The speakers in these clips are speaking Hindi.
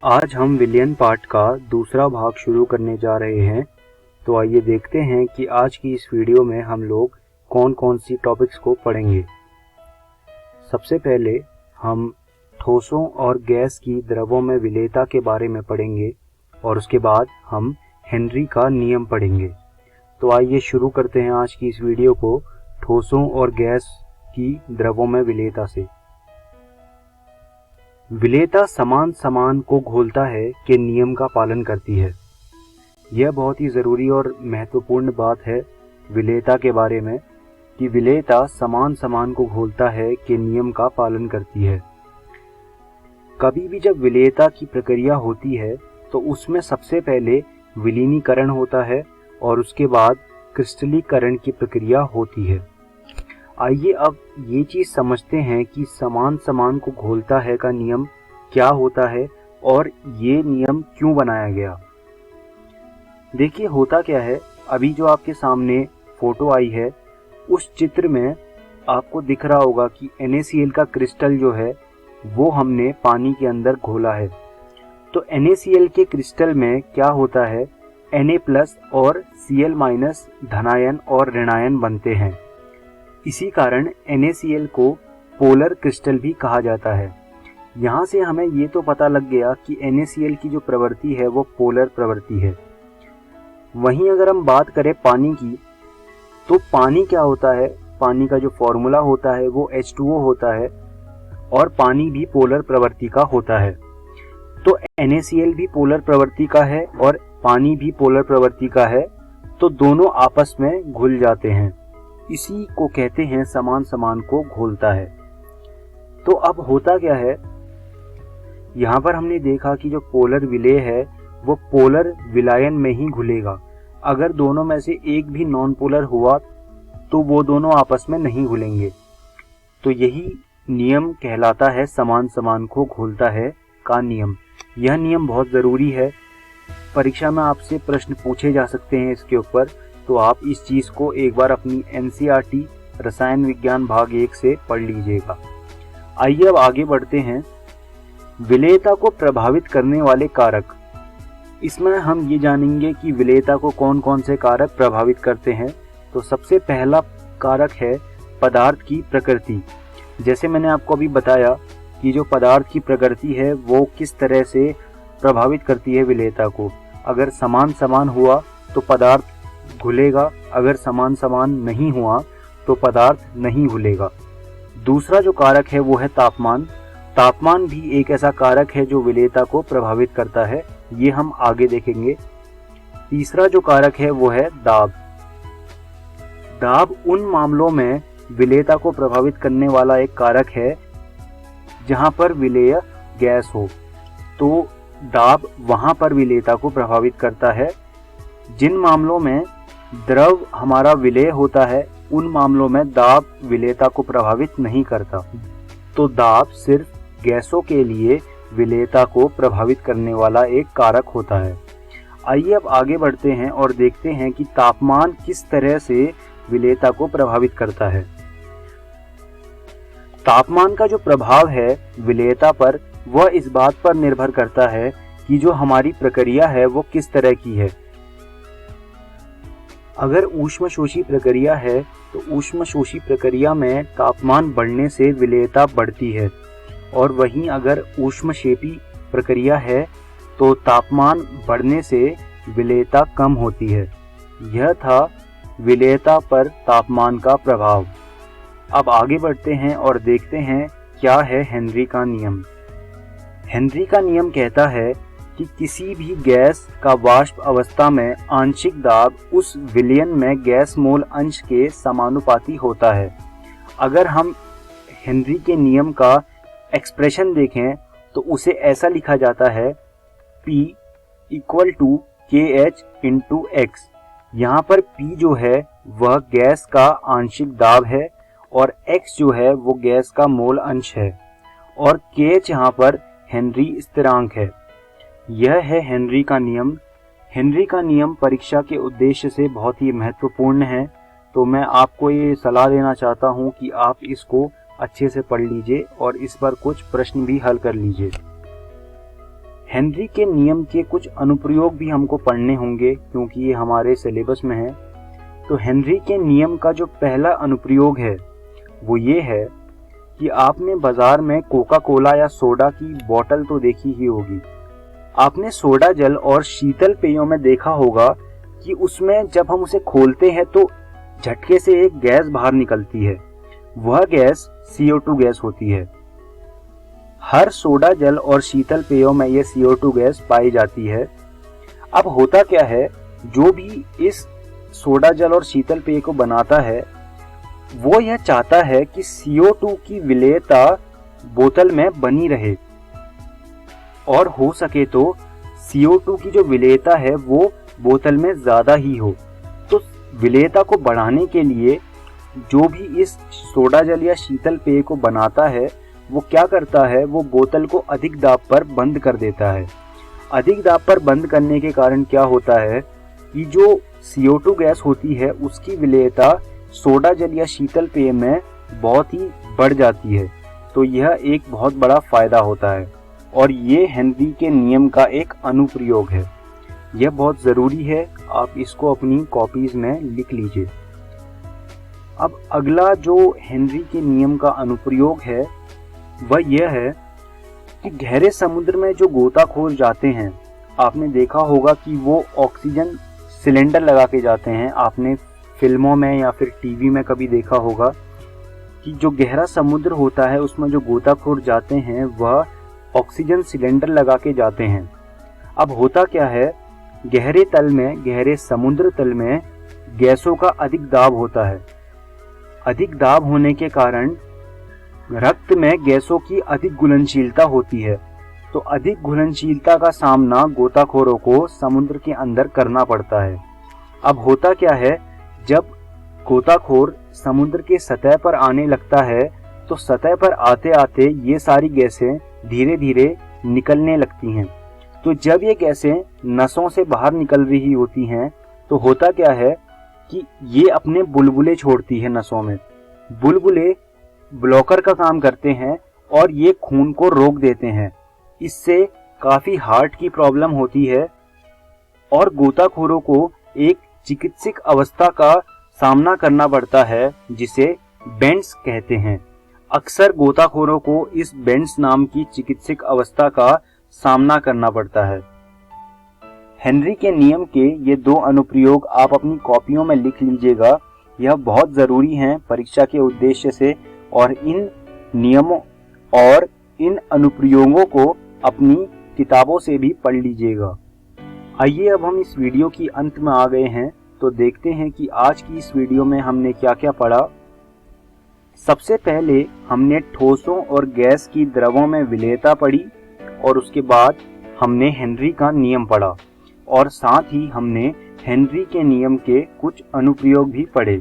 आज हम विलियन पार्ट का दूसरा भाग शुरू करने जा रहे हैं। तो आइए देखते हैं कि आज की इस वीडियो में हम लोग कौन कौन सी टॉपिक्स को पढ़ेंगे। सबसे पहले हम ठोसों और गैस की द्रवों में विलेयता के बारे में पढ़ेंगे और उसके बाद हम हेनरी का नियम पढ़ेंगे। तो आइए शुरू करते हैं आज की इस वीडियो को ठोसों और गैस की द्रवों में विलेयता से। विलेयता समान समान को घोलता है के नियम का पालन करती है। यह बहुत ही ज़रूरी और महत्वपूर्ण बात है विलेयता के बारे में कि विलेयता समान समान को घोलता है के नियम का पालन करती है। कभी भी जब विलेयता की प्रक्रिया होती है तो उसमें सबसे पहले विलीनीकरण होता है और उसके बाद क्रिस्टलीकरण की प्रक्रिया होती है। आइए अब ये चीज़ समझते हैं कि समान समान को घोलता है का नियम क्या होता है और ये नियम क्यों बनाया गया। देखिए होता क्या है, अभी जो आपके सामने फोटो आई है उस चित्र में आपको दिख रहा होगा कि NaCl का क्रिस्टल जो है वो हमने पानी के अंदर घोला है। तो NaCl के क्रिस्टल में क्या होता है, Na+ और Cl- धनायन और ऋणायन बनते हैं। इसी कारण NaCl को पोलर क्रिस्टल भी कहा जाता है। यहाँ से हमें ये तो पता लग गया कि NaCl की जो प्रवृत्ति है वो पोलर प्रवृत्ति है। वहीं अगर हम बात करें पानी की, तो पानी क्या होता है, पानी का जो फॉर्मूला होता है वो H2O होता है और पानी भी पोलर प्रवृत्ति का होता है। तो NaCl भी पोलर प्रवृत्ति का है और पानी भी पोलर प्रवृत्ति का है, तो दोनों आपस में घुल जाते हैं। इसी को कहते हैं समान समान को घोलता है। तो अब होता क्या है, यहाँ पर हमने देखा कि जो पोलर विलेय है वो पोलर विलायन में ही घुलेगा। अगर दोनों में से एक भी नॉन पोलर हुआ तो वो दोनों आपस में नहीं घुलेंगे। तो यही नियम कहलाता है समान समान को घोलता है का नियम। यह नियम बहुत ज़रूरी है, परीक्षा में आपसे प्रश्न पूछे जा सकते हैं इसके ऊपर। तो आप इस चीज़ को एक बार अपनी NCERT रसायन विज्ञान भाग 1 से पढ़ लीजिएगा। आइए अब आगे बढ़ते हैं। विलेयता को प्रभावित करने वाले कारक, इसमें हम ये जानेंगे कि विलेयता को कौन कौन से कारक प्रभावित करते हैं। तो सबसे पहला कारक है पदार्थ की प्रकृति। जैसे मैंने आपको अभी बताया कि जो पदार्थ की प्रकृति है वो किस तरह से प्रभावित करती है विलेयता को। अगर समान समान हुआ तो पदार्थ घुलेगा, अगर समान समान नहीं हुआ तो पदार्थ नहीं घुलेगा। दूसरा जो कारक है वो है तापमान। तापमान भी एक ऐसा कारक है जो विलेयता को प्रभावित करता है, ये हम आगे देखेंगे। तीसरा जो कारक है वो है दाब। दाब उन मामलों में विलेयता को प्रभावित करने वाला एक कारक है जहां पर विलेय गैस हो, तो दाब वहां पर विलेयता को प्रभावित करता है। जिन मामलों में द्रव हमारा विलेय होता है उन मामलों में दाब विलेयता को प्रभावित नहीं करता। तो दाब सिर्फ गैसों के लिए विलेयता को प्रभावित करने वाला एक कारक होता है। आइए अब आगे बढ़ते हैं और देखते हैं कि तापमान किस तरह से विलेयता को प्रभावित करता है। तापमान का जो प्रभाव है विलेयता पर वह इस बात पर निर्भर करता है कि जो हमारी प्रक्रिया है वो किस तरह की है। अगर ऊष्मशोषी प्रक्रिया है तो ऊष्मशोषी प्रक्रिया में तापमान बढ़ने से विलेयता बढ़ती है, और वहीं अगर ऊष्मक्षेपी प्रक्रिया है तो तापमान बढ़ने से विलेयता कम होती है। यह था विलेयता पर तापमान का प्रभाव। अब आगे बढ़ते हैं और देखते हैं क्या है हेनरी का नियम। हेनरी का नियम कहता है कि किसी भी गैस का वाष्प अवस्था में आंशिक दाब उस विलयन में गैस मोल अंश के समानुपाती होता है। अगर हम हेनरी के नियम का एक्सप्रेशन देखें तो उसे ऐसा लिखा जाता है P = KH × X। यहाँ पर P जो है वह गैस का आंशिक दाब है और X जो है वो गैस का मोल अंश है और KH यहाँ पर हेनरी स्थिरांक है। यह है हेनरी का नियम। हेनरी का नियम परीक्षा के उद्देश्य से बहुत ही महत्वपूर्ण है, तो मैं आपको ये सलाह देना चाहता हूँ कि आप इसको अच्छे से पढ़ लीजिए और इस पर कुछ प्रश्न भी हल कर लीजिए। हेनरी के नियम के कुछ अनुप्रयोग भी हमको पढ़ने होंगे क्योंकि ये हमारे सिलेबस में है। तो हेनरी के नियम का जो पहला अनुप्रयोग है वो ये है कि आपने बाजार में कोका कोला या सोडा की बोतल तो देखी ही होगी। आपने सोडा जल और शीतल पेयों में देखा होगा कि उसमें जब हम उसे खोलते हैं तो झटके से एक गैस बाहर निकलती है। वह गैस CO2 गैस होती है। हर सोडा जल और शीतल पेयों में यह CO2 गैस पाई जाती है। अब होता क्या है, जो भी इस सोडा जल और शीतल पेय को बनाता है वो यह चाहता है कि CO2 की विलेयता बोतल में बनी रहे और हो सके तो CO2 की जो विलेयता है वो बोतल में ज़्यादा ही हो। तो विलेयता को बढ़ाने के लिए जो भी इस सोडा जल या शीतल पेय को बनाता है वो क्या करता है, वो बोतल को अधिक दाब पर बंद कर देता है। अधिक दाब पर बंद करने के कारण क्या होता है कि जो CO2 गैस होती है उसकी विलेयता सोडा जल या शीतल पेय में बहुत ही बढ़ जाती है। तो यह एक बहुत बड़ा फायदा होता है और ये हेनरी के नियम का एक अनुप्रयोग है। यह बहुत ज़रूरी है, आप इसको अपनी कॉपीज़ में लिख लीजिए। अब अगला जो हेनरी के नियम का अनुप्रयोग है वह यह है कि गहरे समुद्र में जो गोताखोर जाते हैं, आपने देखा होगा कि वो ऑक्सीजन सिलेंडर लगा के जाते हैं। आपने फिल्मों में या फिर टीवी में कभी देखा होगा कि जो गहरा समुद्र होता है उसमें जो गोताखोर जाते हैं वह ऑक्सीजन सिलेंडर लगा के जाते हैं। अब होता क्या है, गहरे तल में, गहरे समुद्र तल में गैसों का अधिक दाब होता है। अधिक दाब होने के कारण रक्त में गैसों की अधिक घुलनशीलता होती है। तो अधिक घुलनशीलता का सामना गोताखोरों को समुद्र के अंदर करना पड़ता है। अब होता क्या है, जब गोताखोर समुद्र के सतह पर आने लगता है तो सतह पर आते आते ये सारी गैसें धीरे धीरे निकलने लगती हैं। तो जब ये गैसें नसों से बाहर निकल रही होती हैं तो होता क्या है कि ये अपने बुलबुले छोड़ती है नसों में। बुलबुले ब्लॉकर का काम करते हैं और ये खून को रोक देते हैं। इससे काफ़ी हार्ट की प्रॉब्लम होती है और गोताखोरों को एक चिकित्सक अवस्था का सामना करना पड़ता है जिसे बेंट्स कहते हैं। अक्सर गोताखोरों को इस बेंट्स नाम की चिकित्सक अवस्था का सामना करना पड़ता है। हेनरी के नियम के ये दो अनुप्रयोग आप अपनी कॉपियों में लिख लीजिएगा। यह बहुत ज़रूरी हैं परीक्षा के उद्देश्य से और इन नियमों और इन अनुप्रयोगों को अपनी किताबों से भी पढ़ लीजिएगा। आइए अब हम इस वीडियो की अंत में आ गए हैं, तो देखते हैं कि आज की इस वीडियो में हमने क्या क्या पढ़ा। सबसे पहले हमने ठोसों और गैस की द्रवों में विलेयता पढ़ी और उसके बाद हमने हेनरी का नियम पढ़ा और साथ ही हमने हेनरी के नियम के कुछ अनुप्रयोग भी पढ़े।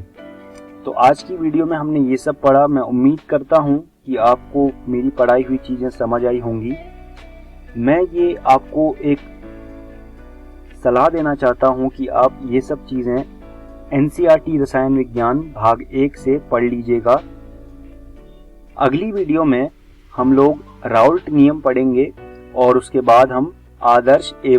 तो आज की वीडियो में हमने ये सब पढ़ा। मैं उम्मीद करता हूँ कि आपको मेरी पढ़ाई हुई चीज़ें समझ आई होंगी। मैं ये आपको एक सलाह देना चाहता हूँ कि आप ये सब चीज़ें NCERT रसायन विज्ञान भाग 1 से पढ़ लीजिएगा। अगली वीडियो में हम लोग राउल्ट नियम पढ़ेंगे और उसके बाद हम आदर्श